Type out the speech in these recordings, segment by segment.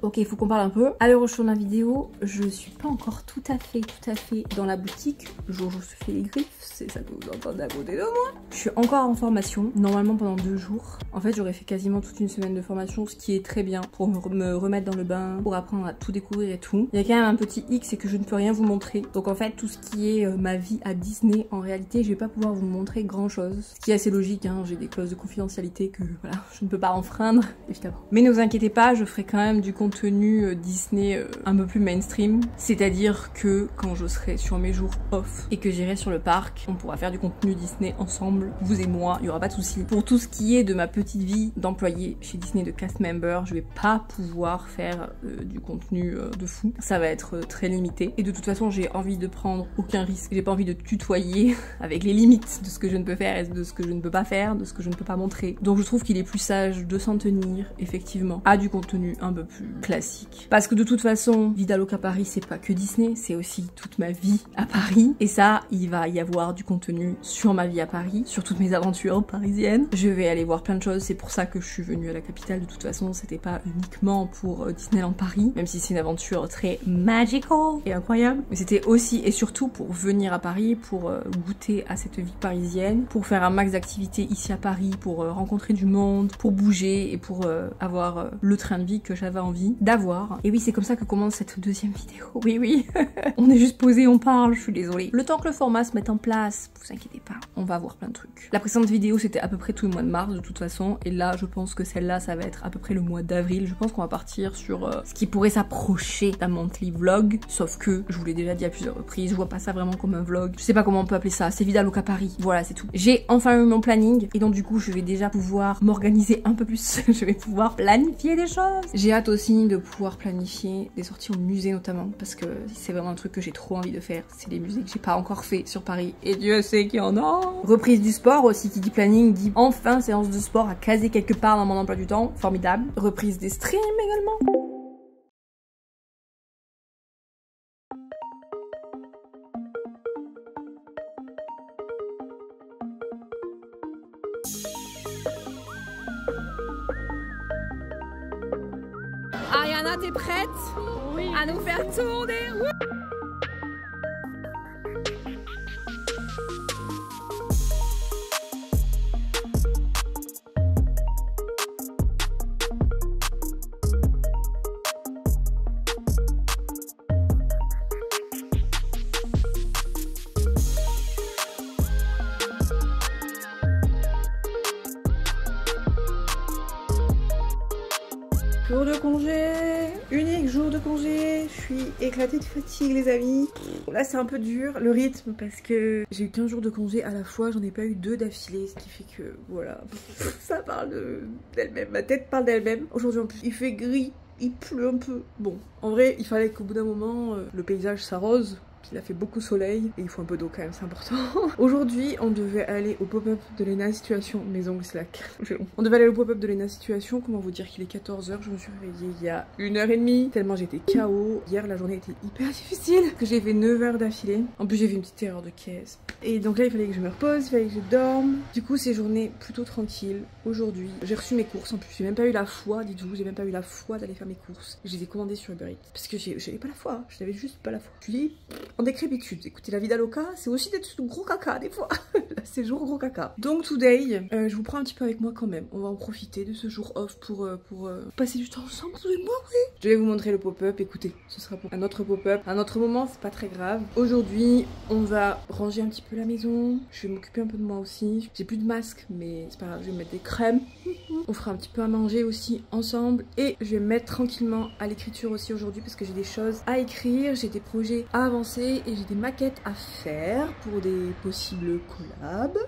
Ok, il faut qu'on parle un peu. À l'heure où je tourne la vidéo, je suis pas encore tout à fait dans la boutique. Le jour où je me fais les griffes, c'est ça que vous entendez à côté de moi. Je suis encore en formation, normalement pendant 2 jours. En fait, j'aurais fait quasiment toute une semaine de formation, ce qui est très bien pour me remettre dans le bain, pour apprendre à tout découvrir et tout. Il y a quand même un petit hic, c'est que je ne peux rien vous montrer. Donc en fait, tout ce qui est ma vie à Disney, en réalité, je vais pas pouvoir vous montrer grand chose. Ce qui est assez logique, hein, j'ai des clauses de confidentialité que voilà, je ne peux pas enfreindre, évidemment. Mais ne vous inquiétez pas, je ferai quand même du contenu Disney un peu plus mainstream. C'est-à-dire que quand je serai sur mes jours off et que j'irai sur le parc, on pourra faire du contenu Disney ensemble, vous et moi, il y aura pas de souci. Pour tout ce qui est de ma petite vie d'employé chez Disney, de cast member, je vais pas pouvoir faire du contenu de fou. Ça va être très limité. Et de toute façon, j'ai envie de prendre aucun risque. J'ai pas envie de tutoyer avec les limites de ce que je ne peux faire et de ce que je ne peux pas faire, de ce que je ne peux pas montrer. Donc je trouve qu'il est plus sage de s'en tenir, effectivement, à du contenu un peu plus classique. Parce que de toute façon, Vida Loca Paris, c'est pas que Disney, c'est aussi toute ma vie à Paris. Et ça, il va y avoir du contenu sur ma vie à Paris, sur toutes mes aventures parisiennes. Je vais aller voir plein de choses, c'est pour ça que je suis venue à la capitale. De toute façon, c'était pas uniquement pour Disneyland Paris, même si c'est une aventure très magical et incroyable. Mais c'était aussi et surtout pour venir à Paris, pour goûter à cette vie parisienne, pour faire un max d'activités ici à Paris, pour rencontrer du monde, pour bouger et pour avoir le train de vie que j'avais envie d'avoir. Et oui, c'est comme ça que commence cette deuxième vidéo. Oui, oui. On est juste posé, on parle, je suis désolée. Le temps que le format se mette en place, vous inquiétez pas, on va voir plein de trucs. La précédente vidéo, c'était à peu près tout le mois de mars de toute façon. Et là, je pense que celle-là, ça va être à peu près le mois d'avril. Je pense qu'on va partir sur ce qui pourrait s'approcher d'un monthly vlog. Sauf que, je vous l'ai déjà dit à plusieurs reprises, je vois pas ça vraiment comme un vlog. Je sais pas comment on peut appeler ça, c'est Vida Loca Paris. Voilà, c'est tout. J'ai enfin eu mon planning. Et donc du coup, je vais déjà pouvoir m'organiser un peu plus. Je vais pouvoir planifier des choses. J'ai hâte aussi de pouvoir planifier des sorties au musée notamment. Parce que c'est vraiment un truc que j'ai trop envie de faire. C'est les musées que j'ai pas encore fait sur Paris. Et Dieu sait qu'il y en a. Reprise du sport aussi, qui dit planning, dit enfin séance de sport à caser quelque part dans mon emploi du temps. Formidable. Reprise des streams également. Ariana, t'es prête? Oui. À nous faire tourner? Oui. Jour de congé, unique jour de congé, je suis éclatée de fatigue les amis. Là c'est un peu dur le rythme parce que j'ai eu 15 jours de congé à la fois, j'en ai pas eu 2 d'affilée, ce qui fait que voilà, ça parle d'elle-même, ma tête parle d'elle-même. Aujourd'hui en plus il fait gris, il pleut un peu. Bon, en vrai il fallait qu'au bout d'un moment le paysage s'arrose. Il a fait beaucoup soleil et il faut un peu d'eau quand même, c'est important. Aujourd'hui, on devait aller au pop-up de Lena Situation. Mes ongles, c'est la calme. On devait aller au pop-up de Lena Situation. Comment vous dire qu'il est 14 h. Je me suis réveillée il y a 1h30. Tellement j'étais KO. Hier, la journée était hyper difficile. Que j'ai fait 9 heures d'affilée. En plus, j'ai fait une petite erreur de caisse. Et donc là, il fallait que je me repose, il fallait que je dorme. Du coup, c'est journée plutôt tranquille. Aujourd'hui, j'ai reçu mes courses. En plus, j'ai même pas eu la foi, dites-vous, j'ai même pas eu la foi d'aller faire mes courses. Je les ai commandées sur Uber Eats. Parce que j'avais pas la foi. Je n'avais juste pas la foi. Je dis en décrépitude. Écoutez, la Vida Loca, c'est aussi d'être gros caca des fois. Là, c'est jour gros caca. Donc today, je vous prends un petit peu avec moi quand même. On va en profiter de ce jour off pour passer du temps ensemble avec moi, oui. Je vais vous montrer le pop-up. Écoutez, ce sera pour un autre pop-up. Un autre moment, c'est pas très grave. Aujourd'hui, on va ranger un petit peu la maison. Je vais m'occuper un peu de moi aussi. J'ai plus de masque, mais c'est pas grave, je vais mettre des crèmes. On fera un petit peu à manger aussi ensemble. Et je vais me mettre tranquillement à l'écriture aussi aujourd'hui parce que j'ai des choses à écrire, j'ai des projets à avancer et j'ai des maquettes à faire pour des possibles collabs.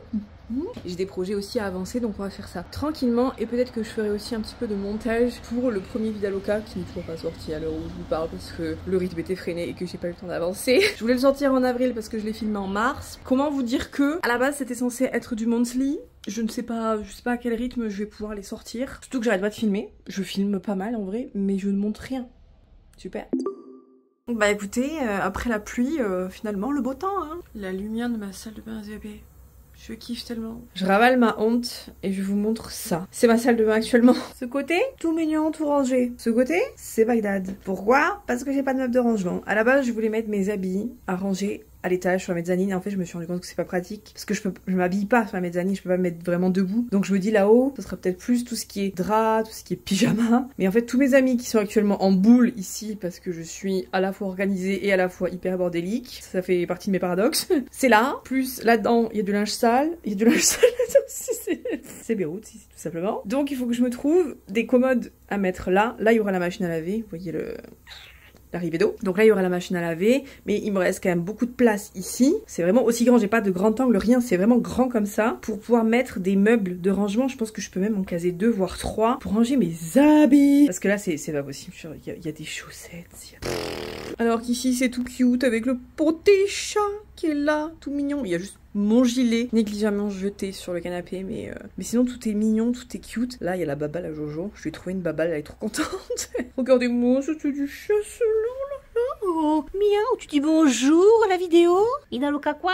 J'ai des projets aussi à avancer, donc on va faire ça tranquillement et peut-être que je ferai aussi un petit peu de montage pour le premier Vida Loca qui n'est toujours pas sorti à l'heure où je vous parle parce que le rythme était freiné et que j'ai pas eu le temps d'avancer. Je voulais le sortir en avril parce que je l'ai filmé en mars. Comment vous dire que à la base c'était censé être du monthly. Je sais pas à quel rythme je vais pouvoir les sortir. Surtout que j'arrête pas de filmer. Je filme pas mal en vrai, mais je ne monte rien. Super. Bah écoutez, après la pluie, finalement le beau temps hein. La lumière de ma salle de bain est ZB. Je Je kiffe tellement. Je ravale ma honte et je vous montre ça. C'est ma salle de bain actuellement. Ce côté, tout mignon, tout rangé. Ce côté, c'est Bagdad. Pourquoi? Parce que j'ai pas de meuble de rangement. À la base, je voulais mettre mes habits à ranger à l'étage sur la mezzanine. Et en fait, je me suis rendu compte que c'est pas pratique parce que je m'habille pas sur la mezzanine, je peux pas me mettre vraiment debout. Donc je me dis là-haut, ce sera peut-être plus tout ce qui est drap, tout ce qui est pyjama. Mais en fait, tous mes amis qui sont actuellement en boule ici parce que je suis à la fois organisée et à la fois hyper bordélique, ça fait partie de mes paradoxes. C'est là, plus là-dedans, il y a du linge sale, il y a du linge sale c'est Beyrouth ici, tout simplement. Donc il faut que je me trouve des commodes à mettre là. Là, il y aura la machine à laver, vous voyez l'arrivée d'eau. Donc là, il y aura la machine à laver, mais il me reste quand même beaucoup de place ici. C'est vraiment aussi grand, j'ai pas de grand angle, rien, c'est vraiment grand comme ça. Pour pouvoir mettre des meubles de rangement, je pense que je peux même en caser 2 voire 3 pour ranger mes habits. Parce que là, c'est pas possible, il y a des chaussettes. Alors qu'ici, c'est tout cute avec le petit chat qui est là, tout mignon. Il y a juste mon gilet négligemment jeté sur le canapé, mais sinon tout est mignon, tout est cute. Là, il y a la babale à Jojo. Je lui ai trouvé une babale, elle est trop contente. Regardez-moi, c'était du chasseur. Oh, miaou, tu dis bonjour à la vidéo? Inaluka quoi?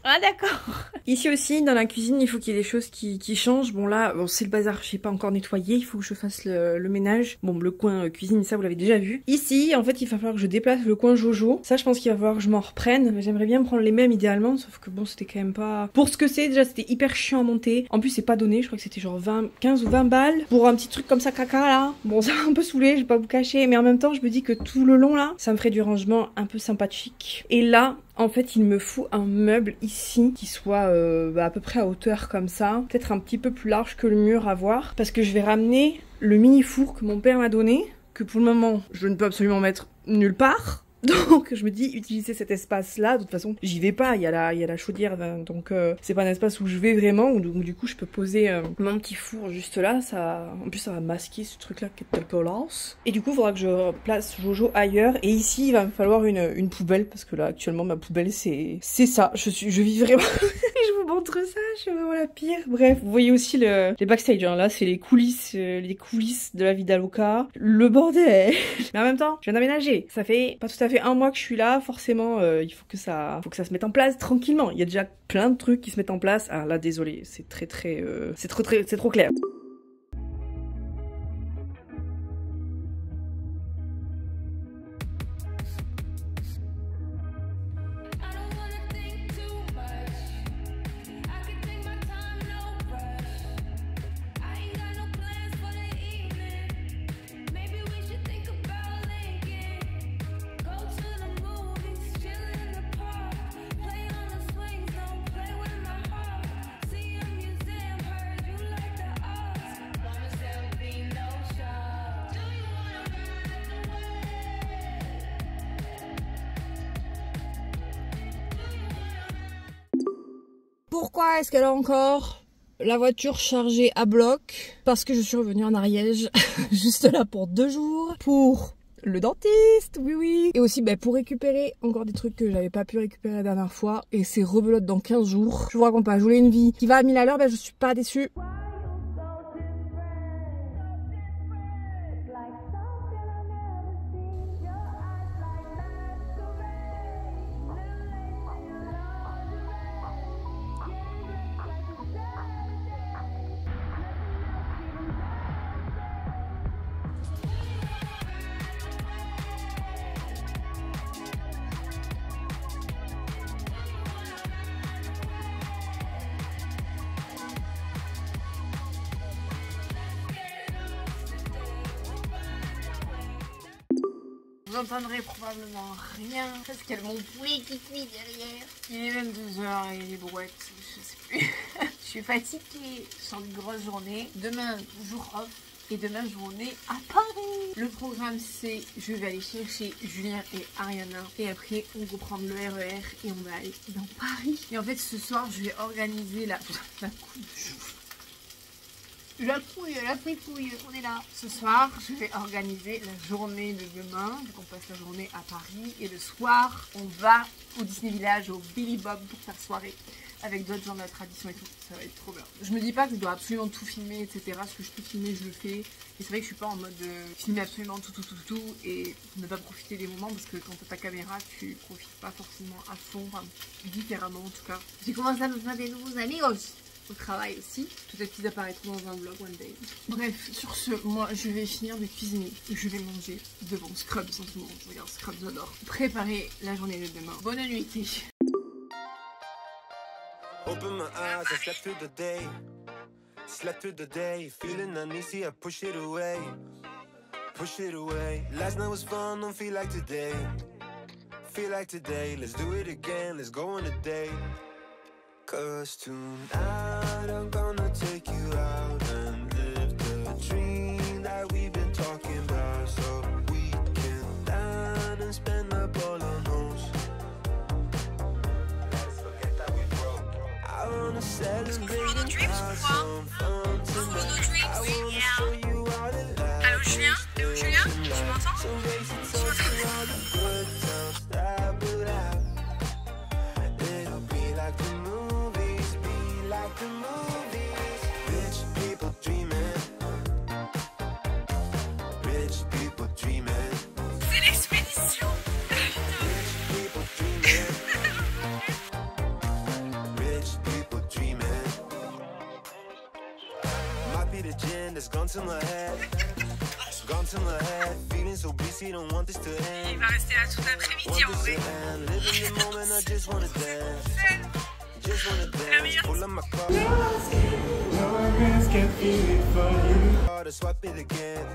Ah d'accord. Ici aussi, dans la cuisine, il faut qu'il y ait des choses qui changent. Bon là, bon, c'est le bazar, j'ai pas encore nettoyé, il faut que je fasse le ménage. Bon, le coin cuisine, ça vous l'avez déjà vu. Ici, en fait, il va falloir que je déplace le coin Jojo. Ça, je pense qu'il va falloir que je m'en reprenne. J'aimerais bien prendre les mêmes idéalement, sauf que bon, c'était quand même pas... Pour ce que c'est, déjà, c'était hyper chiant à monter. En plus, c'est pas donné, je crois que c'était genre 15 ou 20 balles pour un petit truc comme ça, caca, là. Bon, ça m'a un peu saoulé, je vais pas vous cacher, mais en même temps, je me dis que tout le long, là, ça me ferait du rangement un peu sympathique. Et là, en fait, il me faut un meuble ici qui soit à peu près à hauteur comme ça. Peut-être un petit peu plus large que le mur à voir. Parce que je vais ramener le mini four que mon père m'a donné. Que pour le moment, je ne peux absolument mettre nulle part. Donc je me dis, utiliser cet espace-là, de toute façon, j'y vais pas, il y a la chaudière, donc c'est pas un espace où je vais vraiment, donc du coup je peux poser mon petit four juste là, ça, en plus ça va masquer ce truc-là qui est dégueulasse. Et du coup il faudra que je place Jojo ailleurs, et ici il va me falloir une poubelle, parce que là actuellement ma poubelle c'est ça, je vis vraiment... Je vous montre ça, je suis vraiment la pire. Bref, vous voyez aussi les backstage, hein. Là c'est les coulisses de la vie d'Aloca, le bordel. Mais en même temps, je viens d'aménager, ça fait pas tout à fait un mois que je suis là, forcément il faut que ça se mette en place tranquillement. Il y a déjà plein de trucs qui se mettent en place. Ah là désolé, c'est c'est trop clair. Pourquoi est-ce qu'elle a encore la voiture chargée à bloc? Parce que je suis revenue en Ariège, juste là pour 2 jours, pour le dentiste, oui. Et aussi pour récupérer encore des trucs que j'avais pas pu récupérer la dernière fois. Et c'est rebelote dans 15 jours. Je vous raconte pas, je voulais une vie qui va à 1000 à l'heure, je suis pas déçue. Vous entendrez probablement rien parce qu'il y a mon poulet qui cuit derrière. Il est 22h et les brouettes, je sais plus. Je suis fatiguée, je sens une grosse journée. Demain, jour off. Et demain, journée à Paris. Le programme, c'est je vais aller chercher Julien et Ariana. Et après, on va prendre le RER et on va aller dans Paris. Et en fait, ce soir, je vais organiser la coupe de cheveux. La fripouille, on est là. Ce soir, je vais organiser la journée de demain. Donc on passe la journée à Paris. Et le soir, on va au Disney Village, au Billy Bob pour faire soirée. avec d'autres gens de la tradition et tout. Ça va être trop bien. Je me dis pas que je dois absolument tout filmer, etc. Ce que je peux filmer, je le fais. Et c'est vrai que je suis pas en mode filmer absolument tout et ne pas profiter des moments parce que quand t'as ta caméra, tu profites pas forcément à fond, enfin, différemment en tout cas. J'ai commencé à me faire des nouveaux amis aussi. Au travail aussi. Peut-être qu'ils apparaîtront dans un vlog one day. Bref, sur ce, moi je vais finir de cuisiner et je vais manger devant Scrubs en ce moment. Je regarde Scrubs, j'adore. Préparer la journée de demain. Bonne nuit. Open my eyes, I slept through the day. Slept through the day, feeling uneasy, I push it away. Push it away. Last night was fun, don't feel like today. Feel like today, let's do it again, let's go on a date. Cause tonight I'm gonna take you out and live the dream that we've been talking about. So we can dine and spend up all our notes. Let's forget that we broke. I wanna celebrate and have some fun tonight. I wanna show you all the life. Allô Julien? Allô Julien? Tu m'entends? So race it to all the good times that we'll have. It'll be like the movies, be like the movies. Rich people dreaming. Rich people dreaming. C'est l'expédition! Rich people dreaming. Rich people dreaming. Might be the gin that's gone to my head. Gone to my head. Feeling so busy, don't want this to end. Il va rester là tout l'après-midi en vrai. Live in the moment, I just wanna dance. Just wanna dance. Pull up my car. To swap it again.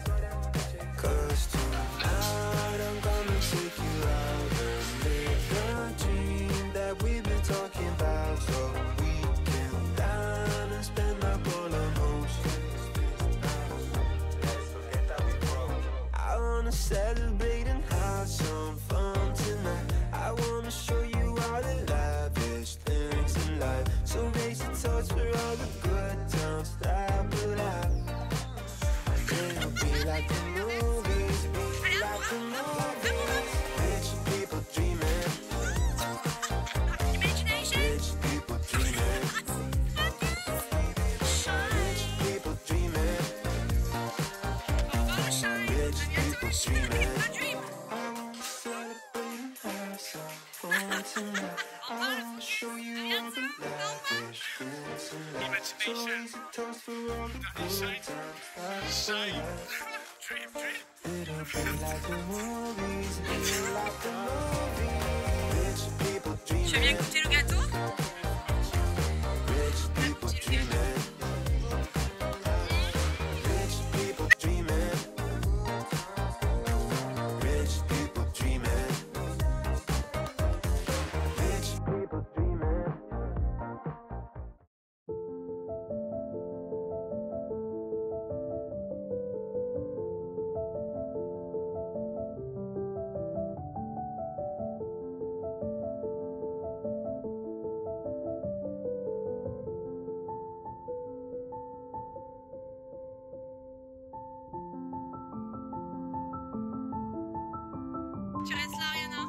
Cause tonight I'm gonna take you out and live the dream that we've been talking about. So we can dine and spend up all our notes. Let's forget that we broke. I wanna celebrate and have some fun tonight. I wanna show you all the lavish things in life. So raise your toast for all the good times that we'll have. It'll be like the movies, be like the movies. Rich people dreaming. Rich people dreaming. Rich people dreaming. Rich people dreaming. I wanna celebrate and have some fun tonight. I wanna show you all the lavish things in life. So raise a toast for all the good times. It'll be like the movies, be like the movies. Rich people dreaming. Tu veux bien goûter le gâteau? Rich people dreaming. Rich people dreaming. Rich people dreaming. Rich people dreaming. Tu restes là, Rihanna?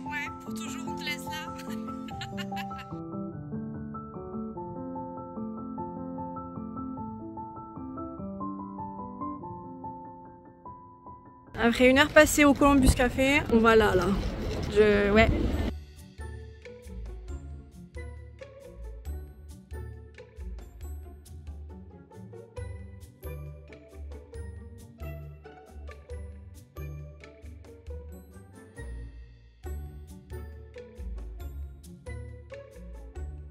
Ouais, pour toujours, on te laisse là. Après 1 heure passée au Columbus Café, on va là. Ouais.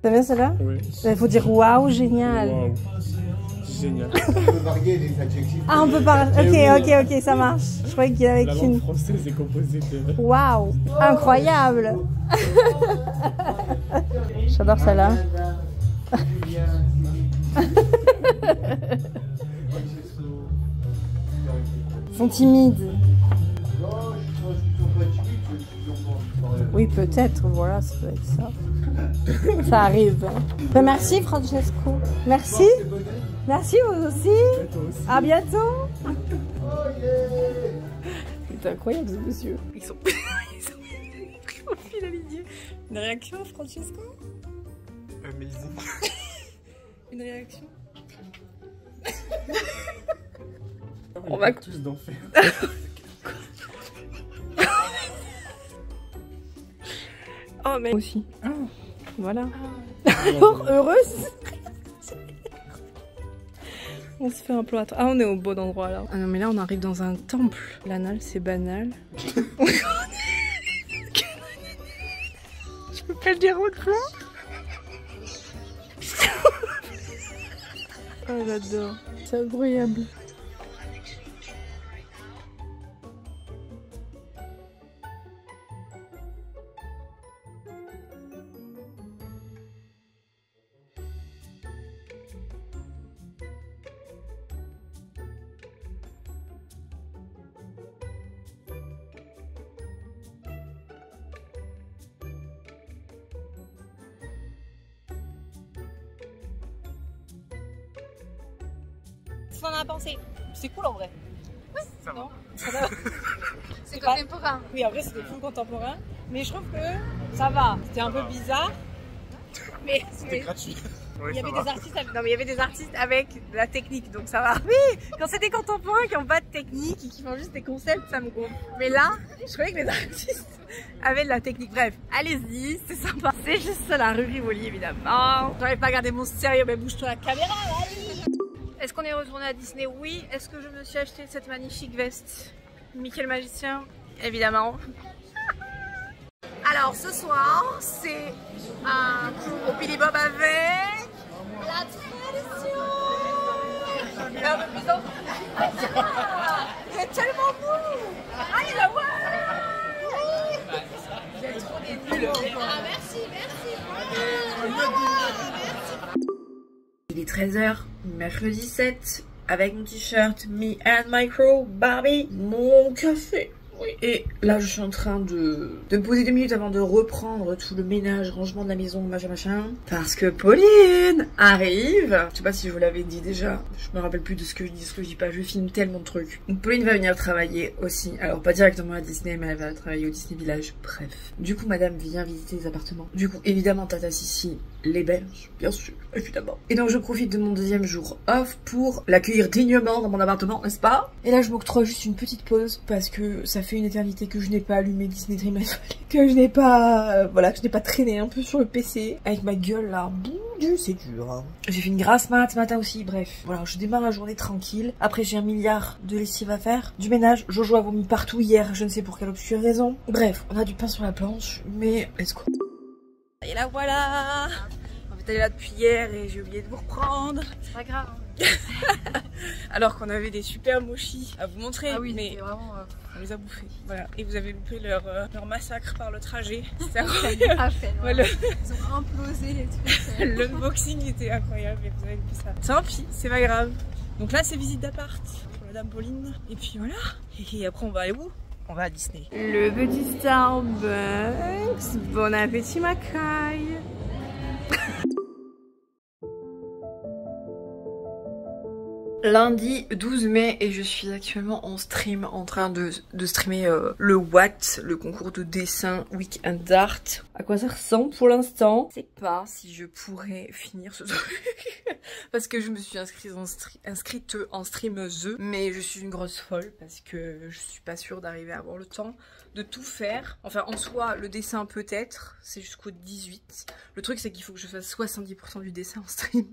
T'aimes bien celle-là? Oui. Il faut dire waouh, génial. Wow. Génial. On peut varier les adjectifs. Ah, on peut parler. Ok, ça marche. Je croyais qu'il y avait La qu'une. langue française est composée de... Waouh, incroyable. J'adore celle-là. Ils sont timides. Oui, peut-être, voilà, ça doit être ça. Ça arrive. Ben, merci Francesco. Merci. Merci vous aussi. À bientôt. C'est incroyable ce monsieur. Ils sont pris au fil à l'idée. Une réaction Francesco? Amazing. Une réaction? On va tous d'enfer. Oh mais aussi. Oh. Voilà. Alors heureuse. On se fait un plan à trois. Ah on est au bon endroit là. Ah non mais là on arrive dans un temple. L'anal c'est banal. Je peux pas le dire autrement. Oh j'adore. C'est incroyable. Qu'est-ce qu'on en a pensé? C'est cool en vrai. Ouais, ça non va. C'est pas- contemporain. Oui, après c'était full contemporain, mais je trouve que ça va. C'était un peu bizarre, mais C'était gratuit. il y avait des artistes avec... Non mais il y avait des artistes avec de la technique, donc ça va. Oui, quand c'est des contemporains qui n'ont pas de technique et qui font juste des concepts, ça me gonfle. Mais là, je trouvais que les artistes avaient de la technique. Bref, allez-y, c'est sympa. C'est juste ça la rue Rivoli évidemment. J'arrive pas à garder mon sérieux, mais bouge-toi la caméra, allez. Est-ce qu'on est retourné à Disney? Oui. Est-ce que je me suis acheté cette magnifique veste Mickey le magicien? Évidemment. Alors ce soir, c'est un coup au Billy Bob avec la tradition. Et un peu plus en... Il est tellement beau. Ah il a ouais. Vous êtes trop des nuls. Ah merci. Il est 13h, mercredi 7, avec mon t-shirt Me and Micro Barbie, mon café. Oui. Et là, je suis en train de me poser 2 minutes avant de reprendre tout le ménage, rangement de la maison, machin. Parce que Pauline arrive. Je sais pas si je vous l'avais dit déjà. Je me rappelle plus de ce que je dis, ce que je dis pas. Je filme tellement de trucs. Donc Pauline va venir travailler aussi. Alors pas directement à Disney, mais elle va travailler au Disney Village. Bref. Du coup, madame vient visiter les appartements. Du coup, évidemment, Tata Sissi l'héberge, bien sûr, évidemment. Et donc je profite de mon 2e jour off pour l'accueillir dignement dans mon appartement, n'est-ce pas? Et là je m'octroie juste une petite pause parce que ça fait une éternité que je n'ai pas allumé Disney Dreamlight Valley, que je n'ai pas, voilà, que je n'ai pas traîné un peu sur le PC avec ma gueule là. Bon Dieu, c'est dur. Hein. J'ai fait une grasse mat ce matin aussi, bref. Voilà, je démarre la journée tranquille. Après j'ai 1 milliard de lessive à faire, du ménage. Jojo a vomi partout hier, je ne sais pour quelle obscure raison. Bref, on a du pain sur la planche, mais let's go. Et là voilà. En fait elle est là depuis hier et j'ai oublié de vous reprendre. C'est pas grave. Alors qu'on avait des super mochis à vous montrer. Ah oui, mais vraiment. on les a bouffés. Voilà. Et vous avez loupé leur massacre par le trajet. C'était incroyable. À peine, Ouais, Ils ont implosé les trucs. L'unboxing était incroyable et vous avez loupé ça. Tant pis, c'est pas grave. Donc là c'est visite d'appart pour Madame Pauline. Et puis voilà. Et après on va aller où? On va à Disney. Le petit Starbucks. Bon appétit ma caille. Lundi 12 mai et je suis actuellement en stream en train de streamer le Watt, le concours de dessin Weekend Art. À quoi ça ressemble pour l'instant? Je sais pas si je pourrais finir ce truc parce que je me suis inscrite en streameuse, mais je suis une grosse folle parce que je suis pas sûre d'arriver à avoir le temps de tout faire. Enfin en soi le dessin peut-être, c'est jusqu'au 18. Le truc c'est qu'il faut que je fasse 70% du dessin en stream.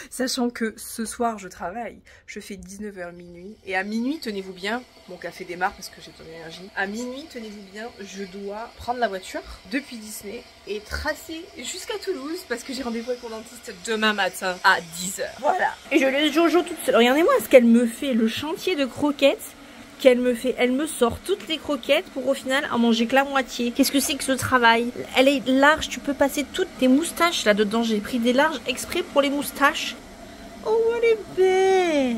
Sachant que ce soir je travaille, je fais 19h minuit et à minuit, tenez-vous bien, mon café démarre parce que j'ai ton énergie. À minuit, tenez-vous bien, je dois prendre la voiture depuis Disney et tracer jusqu'à Toulouse parce que j'ai rendez-vous avec mon dentiste demain matin à 10h. Voilà. Et je laisse Jojo toute seule. Regardez-moi ce qu'elle me fait, le chantier de croquettes qu'elle me fait. Elle me sort toutes les croquettes pour au final en manger que la moitié. Qu'est-ce que c'est que ce travail? Elle est large, tu peux passer toutes tes moustaches là-dedans. J'ai pris des larges exprès pour les moustaches. Oh, elle est belle!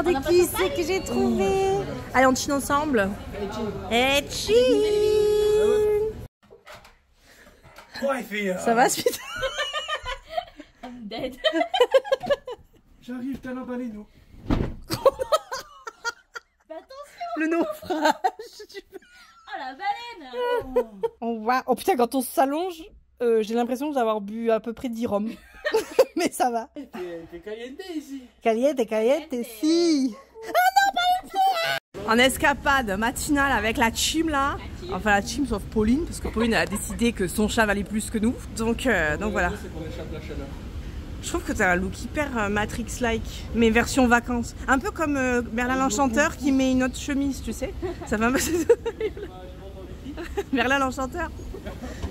regardez qui c'est que j'ai trouvé. Allez, on chine ensemble. Et chine. Ouais, fait, Ça va, suite? I'm dead. J'arrive, t'as l'emballé, nous. Le naufrage. Oh la baleine. On va... Oh putain, quand on s'allonge, j'ai l'impression d'avoir bu à peu près 10 rhums. Mais ça va. Il fait caliente ici. Caliente, caliente, si. Ah non, pas les pieds. En escapade matinale avec la team là. Enfin la team sauf Pauline, parce que Pauline a décidé que son chat valait plus que nous. Donc voilà. C'est qu'on échappe la chaleur. Je trouve que t'as un look hyper Matrix-like, mais version vacances. Un peu comme Merlin l'Enchanteur qui met une autre chemise, tu sais. Ça va Merlin l'Enchanteur.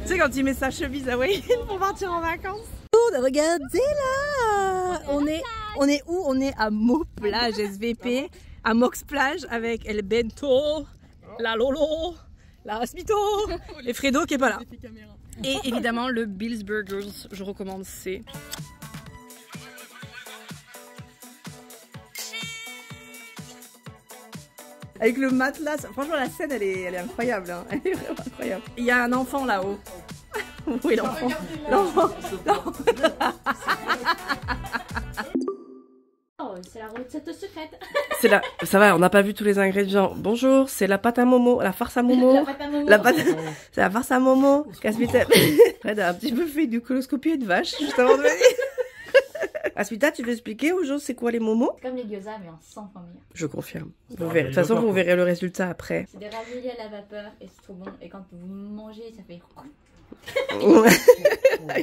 Tu sais, quand il met sa chemise hawaïenne pour partir en vacances. Oh, regardez là. On est où? On est à Mo Plage SVP, à Mox Plage avec El Bento, la Lolo, la Raspito et Fredo qui est pas là. Et évidemment le Bill's Burgers, je recommande, c'est... Avec le matelas, franchement la scène elle est incroyable, hein. Elle est vraiment incroyable. Il y a un enfant là-haut. Où est l'enfant? Oh, c'est la recette secrète. C'est la... Ça va, on n'a pas vu tous les ingrédients. Bonjour, c'est la pâte à momo, la farce à momo. La pâte à momo. C'est la farce à momo. Casse-pitaine. Fred a un petit peu fait du coloscopie et de vache juste avant de venir. Aspita, tu veux expliquer aux gens c'est quoi les momos? Comme les gyoza mais en 100 fois meilleur. Je confirme. Vous verrez. De toute façon, vous verrez le résultat après. C'est des raviolis à la vapeur et c'est trop bon. Et quand vous mangez, ça fait...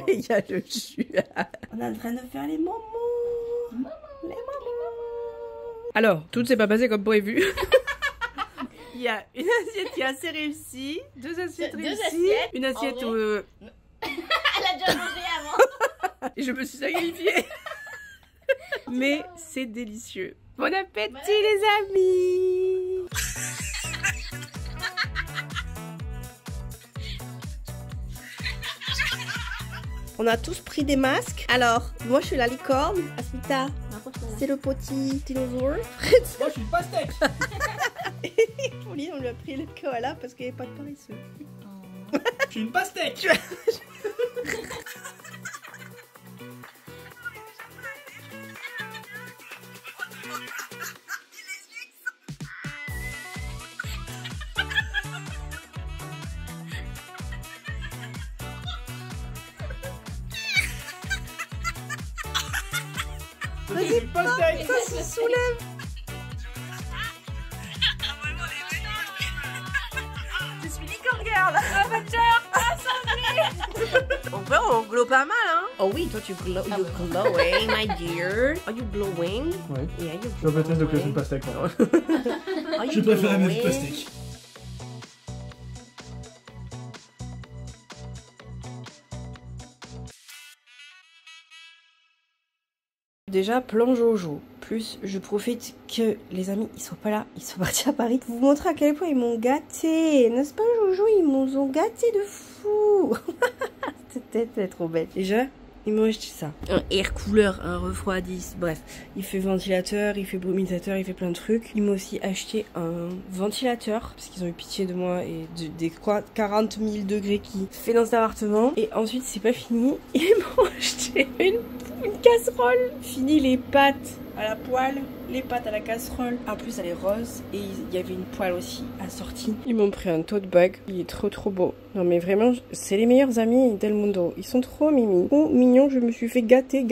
Il y a le jus. On est en train de faire les momos. Les momos. Alors, tout ne s'est pas passé comme prévu. Il y a une assiette qui est assez réussie, deux assiettes réussies, une assiette où... Elle a déjà mangé avant. Et je me suis sacrifiée. Mais c'est délicieux. Bon appétit les amis. On a tous pris des masques. Alors, moi je suis la licorne. Aspita, c'est le petit dinosaure. Moi, je suis une pastèque. Pauline, on lui a pris le koala parce qu'il n'y avait pas de paresseux. Je suis une pastèque. Vas-y, pastèque. ça se soulève. Je suis licorne girl. En vrai, on glow pas mal, hein. Oh oui, toi tu glow, you glowing, my dear. Are you glowing? Ouais. Yeah, you Je peux peut-être que c'est une pastèque. Je préfère la même pastèque. Déjà, plan Jojo. Plus, je profite que les amis, ils sont pas là, ils sont partis à Paris. Pour vous montrer à quel point ils m'ont gâté. N'est-ce pas Jojo? Ils nous ont gâté de fou. Cette tête, elle est trop belle. Déjà, ils m'ont acheté ça. Un air cooler, un refroidisse, bref. Il fait ventilateur, il fait brumisateur, il fait plein de trucs. Ils m'ont aussi acheté un ventilateur, parce qu'ils ont eu pitié de moi et des 40 000 degrés qui fait dans cet appartement. Et ensuite, c'est pas fini. Ils m'ont acheté une casserole. Fini les pâtes à la poêle, les pâtes à la casserole. En plus, elle est rose et il y avait une poêle aussi assortie. Ils m'ont pris un tote bag. Il est trop beau. Non mais vraiment, c'est les meilleurs amis del mundo. Ils sont trop mimi. Trop mignons. Je me suis fait gâter.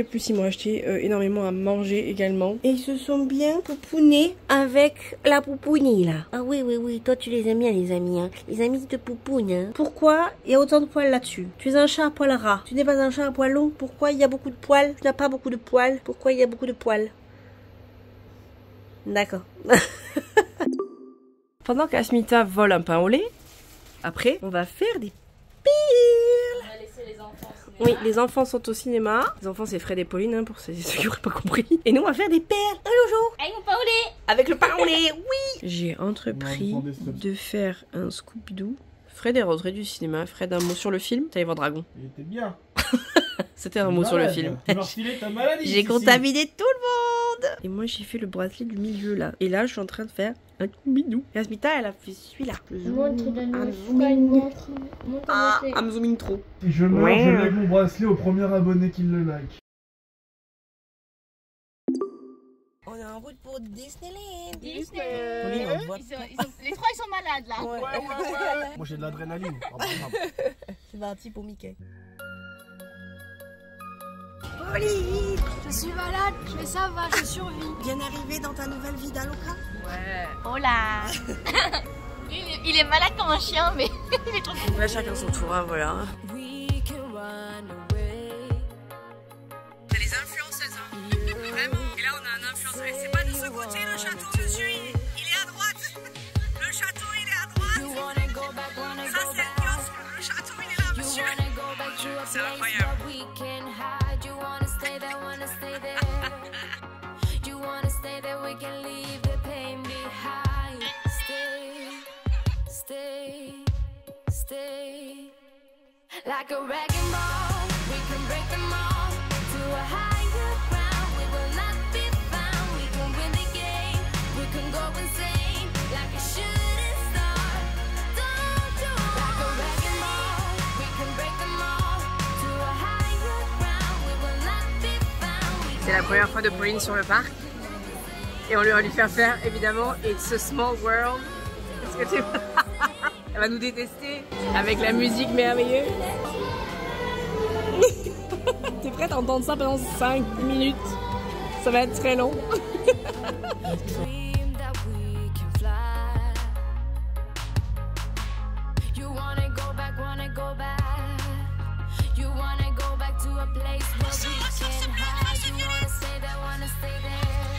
Plus, ils m'ont acheté énormément à manger également. Et ils se sont bien poupounés avec la poupounie là. Ah oui. Toi, tu les aimes bien les amis. Hein. Les amis de poupoune. Hein. Pourquoi il y a autant de poils là-dessus? Tu es un chat à poil ras. Tu n'es pas un chat à poil long. Pourquoi il y a beaucoup de poils? Tu n'as pas beaucoup de poils. Pourquoi il y a beaucoup de poils? D'accord. Pendant qu'Asmita vole un pain au lait, après, on va faire des piles. On va laisser les enfants au cinéma. Oui, les enfants sont au cinéma. Les enfants, c'est Fred et Pauline, hein, pour ceux qui n'auraient pas compris. Et nous, on va faire des perles. Un Jojo. Avec mon pain au lait. Avec le pain au lait, oui. J'ai entrepris de faire un Scooby-Doo. Fred est rentré du cinéma. Fred, un mot sur le film. T'allais voir Dragon. Il était bien. C'était un mot sur le film. Tu m'as refilé ta maladie. J'ai contaminé tout le monde. monde. Et moi j'ai fait le bracelet du milieu là. Et là je suis en train de faire un combidou. Yasmita elle a fait celui-là. I'm zooming trop. Si je meurs, je lègue mon bracelet au premier abonné qui le like. On est en route pour Disneyland. Les trois ils sont malades là. Ouais. Moi j'ai de l'adrénaline. C'est parti pour Mickey. Pauline, Je suis malade, mais ça va, je survis. bien arrivé dans ta nouvelle vie d'Aloca. Ouais. Oh là. il est malade comme un chien, mais il est trop cool. Là chacun son tour, hein, voilà. T'as les influenceuses, hein. Vraiment. Et là on a un influenceur. C'est pas de ce côté le château, monsieur. Il est à droite. Le château il est à droite. Ça c'est le kiosque. Le château il est là, monsieur. C'est incroyable. Like a wrecking ball, we can break them all to a higher ground. We will not be found. We can win the game. We can go insane like a shooting star. Don't you like a wrecking ball? We can break them all to a higher ground. We will not be found. C'est la première fois de Pauline sur le parc. Et on lui va lui faire évidemment It's a Small World. Est-ce que tu... Elle va nous détester avec la musique merveilleuse. T'es prête à entendre ça pendant 5 minutes? Ça va être très long. Dream that we can fly. You wanna go back, wanna go back. You wanna go back to a place where we can hide. You wanna stay there, wanna stay there.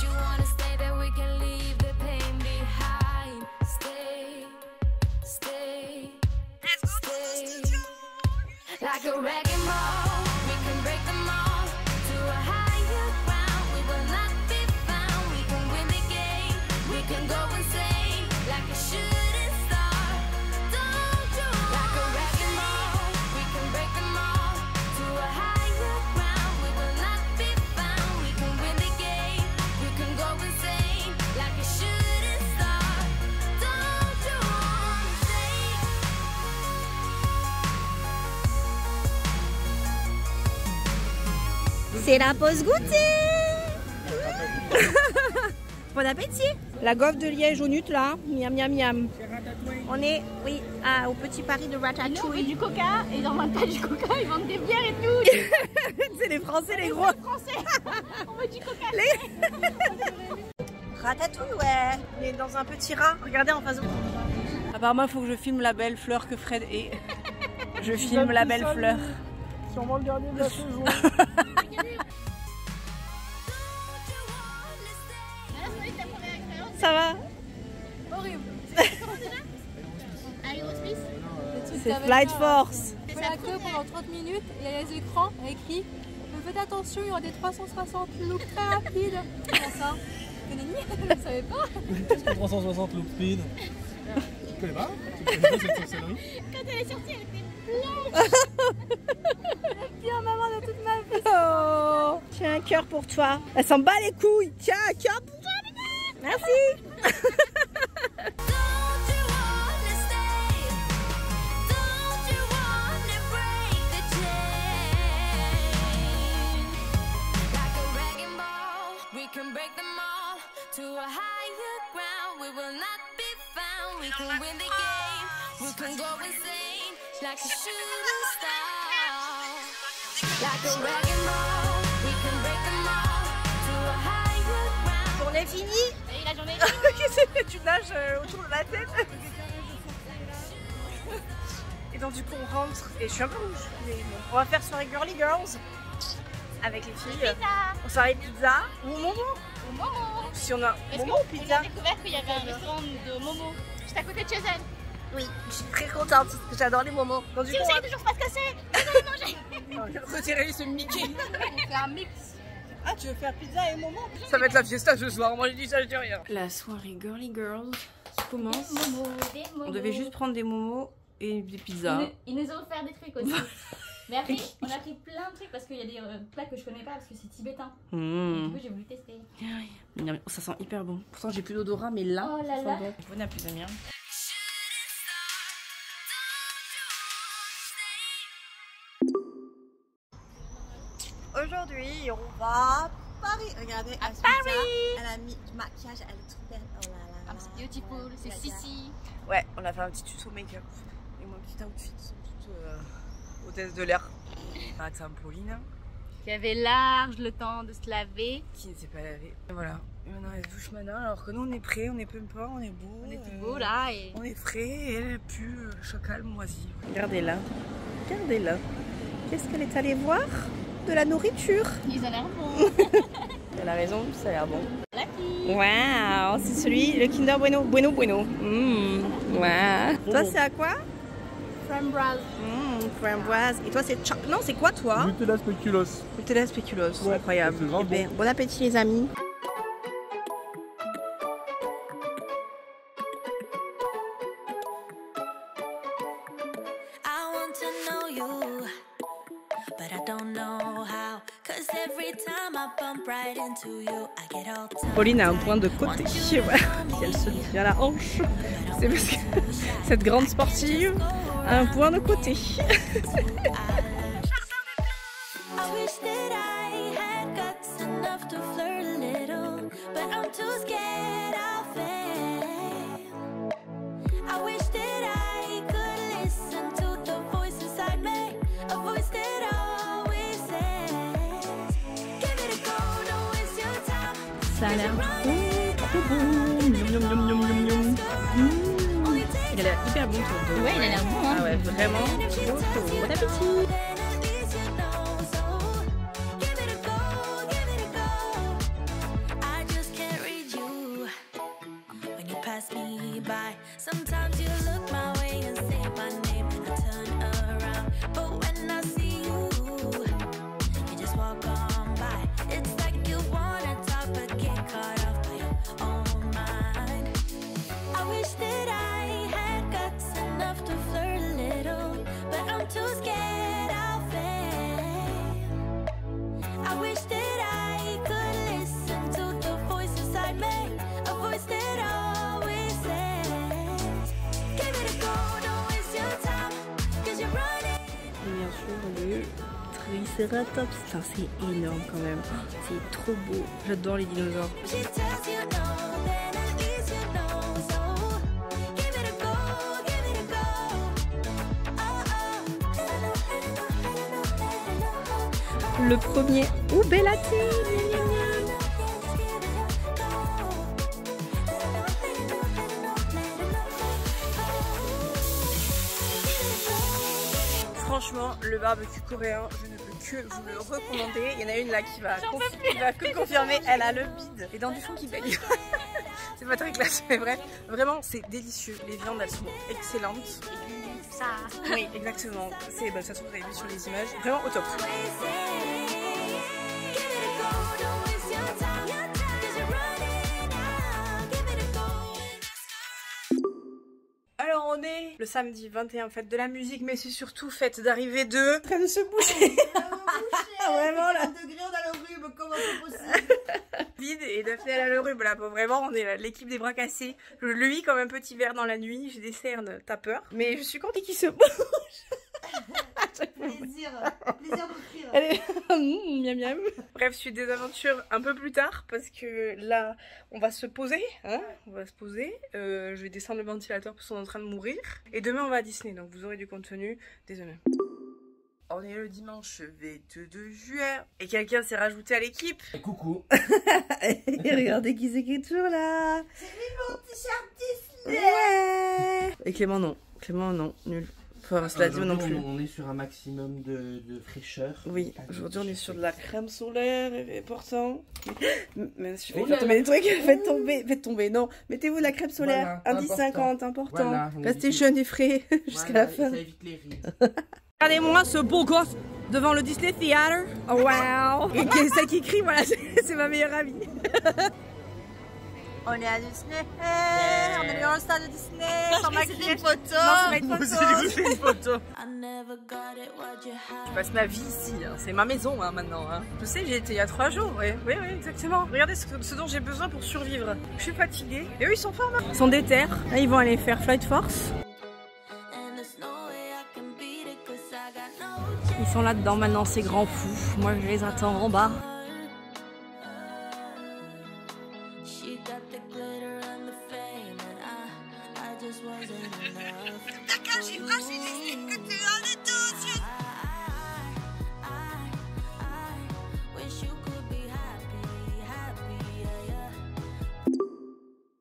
You wanna stay there, we can leave the pain behind. Stay, stay, stay. Like a wrecking ball, we can break them all to a higher ground. We will not be found. We can win the game. We can go insane like a shooting star. Don't you? Like a wrecking ball, we can break them all to a higher ground. We will not be found. We can win the game. We can go insane like a shooting star. Don't you wanna stay? C'est la pause goûter. Bon appétit. La gaufre de Liège au nut là, miam miam miam. On est, oui, au petit Paris de Ratatouille. Nous on veut du coca et ils en vendent pas du coca, ils vendent des bières et tout. C'est les Français les gros. Français, on veut du coca. Ratatouille, ouais. On est dans un petit rat. Regardez en face de vous. Apparemment, il faut que je filme la belle fleur que Fred est. Je filme la belle fleur. Sûrement le dernier de la saison. Ça va? Horrible. Aerospace. C'est Flight Force. On fait la queue pendant 30 minutes, il y a les écrans écrits. Faites attention, il y aura des 360 looks très rapides. Comment ça? Vous ne savez pas? Qu'est-ce que 360 look speed? Tu connais pas? Tu connais pas cette sorcellerie? Quand elle est sortie, elle était blanche. La pire maman de toute ma vie. Oh, tiens un cœur pour toi. Elle s'en bat les couilles. Tiens un cœur pour toi. Merci. Don't you wanna stay? Don't you wanna break the chain? Like a wrecking ball, we can break them all to a higher ground. We will not be found. We can win the game. We can go insane like a shooting star. Like a wrecking ball, we can break them all to a higher ground. Journée finie. Et la journée. Qu'est-ce que tu nages autour de la tête? Et donc du coup on rentre et je suis un peu rouge. Mais bon, on va faire soirée Girly Girls avec les filles. On soirée pizza ou Momo. Au Momo. Si on a Est-ce Momo qu'on ou pizza. a découvert qu'il y avait un restaurant de Momo juste à côté de chez elle? Oui, je suis très contente parce que j'adore les momos. Donc du Si coup vous savez toujours pas ce que c'est, on va retirer ce Mickey. on fait un mix. Ah, tu veux faire pizza et Momo? Ça va être la fiesta ce soir, moi je dis ça, je dis rien. La soirée Girly Girls commence. Momo, des On momos. devait juste prendre des momos et des pizzas. Ils nous ont offert des trucs aussi. Mais après, on a pris plein de trucs parce qu'il y a des plats que je connais pas parce que c'est tibétain. Et du coup, j'ai voulu tester. Ça sent hyper bon. Pourtant, j'ai plus d'odorat, mais là, oh là là. Bon appétit, les amis. Aujourd'hui, on va à Paris. Regardez, à Paris. Elle a mis du maquillage, elle est trop belle. Oh là là. I'm beautiful, c'est Sissi. Ouais, on a fait un petit tuto make-up. Et mon petit outfit, toute hôtesse de l'air. Attends, Pauline. Qui avait large le temps de se laver. Qui ne s'est pas lavé. Et voilà. Et maintenant elle se douche maintenant, alors que nous on est prêts, on est pas, on est beau. On est tout beau là. Et... on est frais et elle pue chocal moisi. Regardez-la. Regardez-la. Qu'est-ce qu'elle est allée voir? De la nourriture. Ils ont l'air bons. Elle a raison, ça a l'air bon. Lucky. Waouh, c'est celui, le Kinder Bueno. Bueno. Waouh. Toi c'est à quoi? Framboise. Framboise. Et toi c'est non, c'est quoi toi? Nutella spéculoos. Nutella spéculoos, Ouais, incroyable. c'est vraiment Eh ben, bon appétit les amis. I want to know you, but I don't know how. Cause every time I bump right into you, I get all tired. Pauline a un point de côté. Voilà. Si elle se tient la hanche, c'est parce que cette grande sportive a un point de côté. I wish that I had guts enough to flirt a little, but I'm too scared of it. I wish that I could listen to the voice inside me, a voice that always says, give it a go, don't waste your time. Ça a l'air trop bon. Il a l'air hyper bon ton dos. Ouais, il a l'air bon. Hein. Ah ouais, vraiment. Bon appétit. Sometimes you look my way and say my name, I turn around, but when I see you, you just walk on by. It's like you wanna talk but get caught off by your own mind. I wish that I had guts enough to flirt a little, but I'm too scared of it. I wish that I could listen to the voice inside me, a voice that always says, give it a go, don't waste your time, cause you're running. Et bien sûr le Triceratops. Putain, c'est énorme quand même. C'est trop beau. J'adore les dinosaures. She tells you no, then at least you know, so give it a go, give it a go. Oh, oh. Le premier Ube Latte. Franchement, le barbecue coréen, je ne peux que vous le recommander. Il y en a une là qui va confirmer, elle a le bide. Et dans du fond qui baigne. C'est pas très classe, mais bref, vraiment c'est délicieux. Les viandes elles sont excellentes. Ça. Oui, exactement. C'est bah, ça se trouve, vous avez vu sur les images. Vraiment au top. Alors on est le samedi 21, fête de la musique, mais c'est surtout fête d'arrivée de... En train de se boucher. Vraiment là. Degrés, on a le rhume, comment c'est possible? Vide et Daphné elle a le rhume là, vraiment on est l'équipe des bras cassés. Je le vis comme un petit verre dans la nuit, j'ai des cernes, t'as peur. Mais je suis contente qu'il se bouge. Plaisir d'offrir. Allez, miam miam. Bref, suite des aventures un peu plus tard parce que là, on va se poser, hein, on va se poser. Je vais descendre le ventilateur parce qu'on est en train de mourir. Et demain, on va à Disney, donc vous aurez du contenu dès demain. On est le dimanche 22 juin et quelqu'un s'est rajouté à l'équipe. Coucou. Et regardez qui c'est qui est toujours là. C'est mon t-shirt Disney. Ouais. Et Clément non, nul. Enfin, cela dit non plus. On est sur un maximum de fraîcheur. Oui, aujourd'hui on est sur de la crème solaire et pourtant. Mais je fais tomber des trucs, faites tomber, non. Mettez-vous de la crème solaire, voilà, 1,10,50, important. Voilà, restez jeune et frais jusqu'à la fin. Ça évite les rides. Regardez-moi ce beau gosse devant le Disney Theater. Oh wow. Et celle qui crie, voilà, c'est ma meilleure amie. On est à Disney. On est dans le stade de Disney. Sans maquiller une photo. Non, c'est une photo. C'est une photo. Je passe ma vie ici. Hein. C'est ma maison hein, maintenant. Hein. Je sais, j'y étais il y a 3 jours. Oui, oui, exactement. Regardez ce dont j'ai besoin pour survivre. Je suis fatiguée. Et eux, ils sont forts. Hein. Ils sont déter. Là, ils vont aller faire Flight Force. Ils sont là-dedans maintenant, ces grands fous. Moi, je les attends en bas.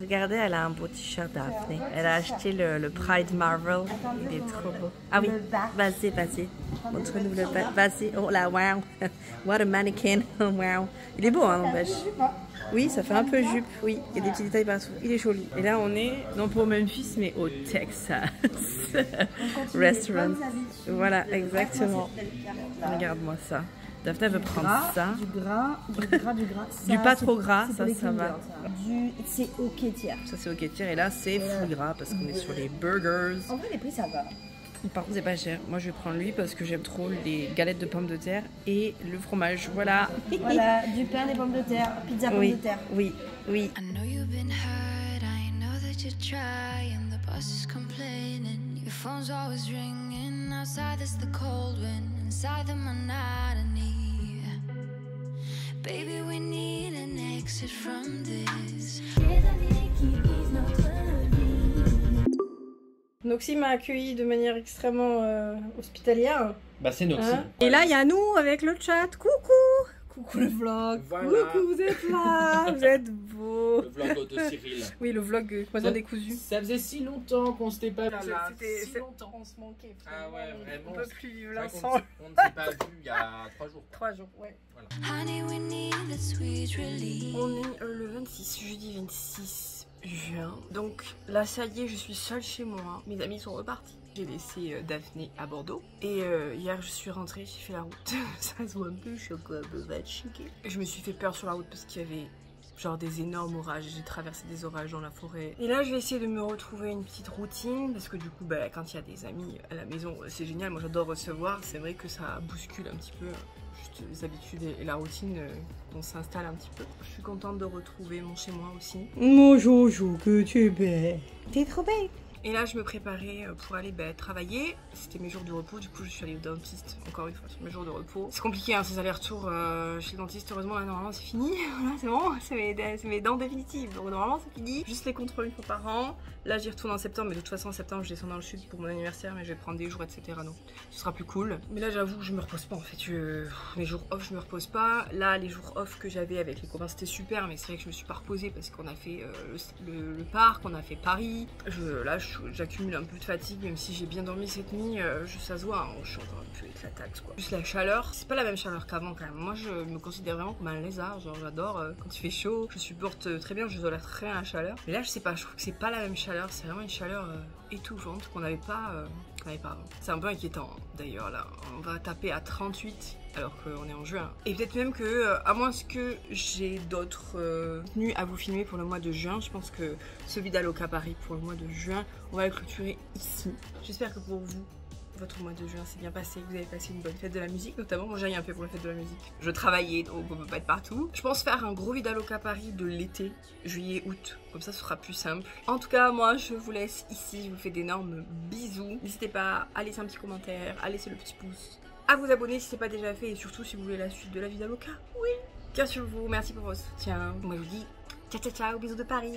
Regardez, elle a un beau t-shirt Daphné. Elle a acheté le Pride Marvel. Il est trop beau. Ah oui, vas-y, vas-y. Montre-nous le bac. Vas-y. Oh là, wow. What a mannequin. Wow. Il est beau, hein, n'empêche. Oui, ça fait un peu jupe. Oui, il y a des petits détails partout. Il est joli. Et là, on est, non pour Memphis, mais au Texas. Restaurant. Voilà, exactement. Regarde-moi ça. Daphné veut prendre ça. Du gras. Du pas trop gras, ça va. C'est au quêtière. Ça c'est au quêtière et là c'est full gras parce qu'on est sur les burgers. En vrai les prix ça va. Par contre c'est pas cher. Moi je vais prendre lui parce que j'aime trop les galettes de pommes de terre et le fromage. Voilà. Voilà, du pain, des pommes de terre, pizza pommes de terre. Oui, oui. I know you've been hurt, I know that you're trying. The boss is complaining, your phone's always ringing. Outside there's the cold wind, inside the monotony. Baby, we need an exit from this. Noxy m'a accueilli de manière extrêmement hospitalière. Bah c'est Noxy. Hein, et là il y a nous avec le chat. Coucou. Coucou le vlog. Voilà. Coucou, vous êtes là. Vous êtes beaux. Le vlog de Cyril. Oui, le vlog Croisement décousu. Ça faisait si longtemps qu'on s'était pas vu. C'était si longtemps. On se manquait. Ah ouais, vraiment. On peut plus vivre là ensemble. On ne s'est pas vu il y a 3 jours. 3 jours, ouais. Voilà. Honey, we need a sweet relief. On est le 26, jeudi 26 juin. Donc là, ça y est, je suis seule chez moi. Mes amis sont repartis. J'ai laissé Daphné à Bordeaux. Et hier, je suis rentrée, j'ai fait la route. Ça se voit un peu, je suis encore un peu fatiguée. Je me suis fait peur sur la route parce qu'il y avait genre des énormes orages. J'ai traversé des orages dans la forêt. Et là, je vais essayer de me retrouver une petite routine. Parce que du coup, bah, quand il y a des amis à la maison, c'est génial. Moi, j'adore recevoir. C'est vrai que ça bouscule un petit peu juste les habitudes et la routine. On s'installe un petit peu. Je suis contente de retrouver mon chez moi aussi. Mon Jojo, que tu es belle. T'es trop belle. Et là, je me préparais pour aller travailler. C'était mes jours de repos. Du coup, je suis allée au dentiste. Encore une fois, sur mes jours de repos. C'est compliqué, hein, ces allers-retours chez le dentiste. Heureusement, là, normalement, c'est fini. Voilà, c'est bon. C'est mes dents définitives. Donc, normalement, c'est fini. Juste les contrôles une fois par an. Là, j'y retourne en septembre. Mais de toute façon, en septembre, je descends dans le sud pour mon anniversaire. Mais je vais prendre des jours, etc. Donc, ce sera plus cool. Mais là, j'avoue, je me repose pas. En fait, mes jours off, je me repose pas. Là, les jours off que j'avais avec les copains, c'était super. Mais c'est vrai que je me suis pas reposée parce qu'on a fait le parc, on a fait Paris. J'accumule un peu de fatigue, même si j'ai bien dormi cette nuit, ça se voit, hein, je suis encore un peu éclatée quoi. Juste la chaleur, c'est pas la même chaleur qu'avant quand même. Moi je me considère vraiment comme un lézard, genre j'adore quand il fait chaud, je supporte très bien, je tolère très bien la chaleur. Mais là je sais pas, je trouve que c'est pas la même chaleur, c'est vraiment une chaleur étouffante qu'on n'avait pas avant. C'est un peu inquiétant hein. D'ailleurs là, on va taper à 38 alors qu'on est en juin. Et peut-être même que, à moins que j'ai d'autres tenues à vous filmer pour le mois de juin, je pense que celui d'Aloca Paris pour le mois de juin, on va le clôturer ici. J'espère que pour vous, votre mois de juin s'est bien passé, que vous avez passé une bonne fête de la musique notamment. Moi j'ai rien fait pour la fête de la musique. Je travaillais donc on peut pas être partout. Je pense faire un gros vide Aloca Paris de l'été, juillet, août. Comme ça ce sera plus simple. En tout cas moi je vous laisse ici, je vous fais d'énormes bisous. N'hésitez pas à laisser un petit commentaire, à laisser le petit pouce, à vous abonner si ce n'est pas déjà fait et surtout si vous voulez la suite de la vie d'Aloca. Oui, bien sûr vous, merci pour votre soutien. Moi je vous dis ciao ciao ciao, bisous de Paris.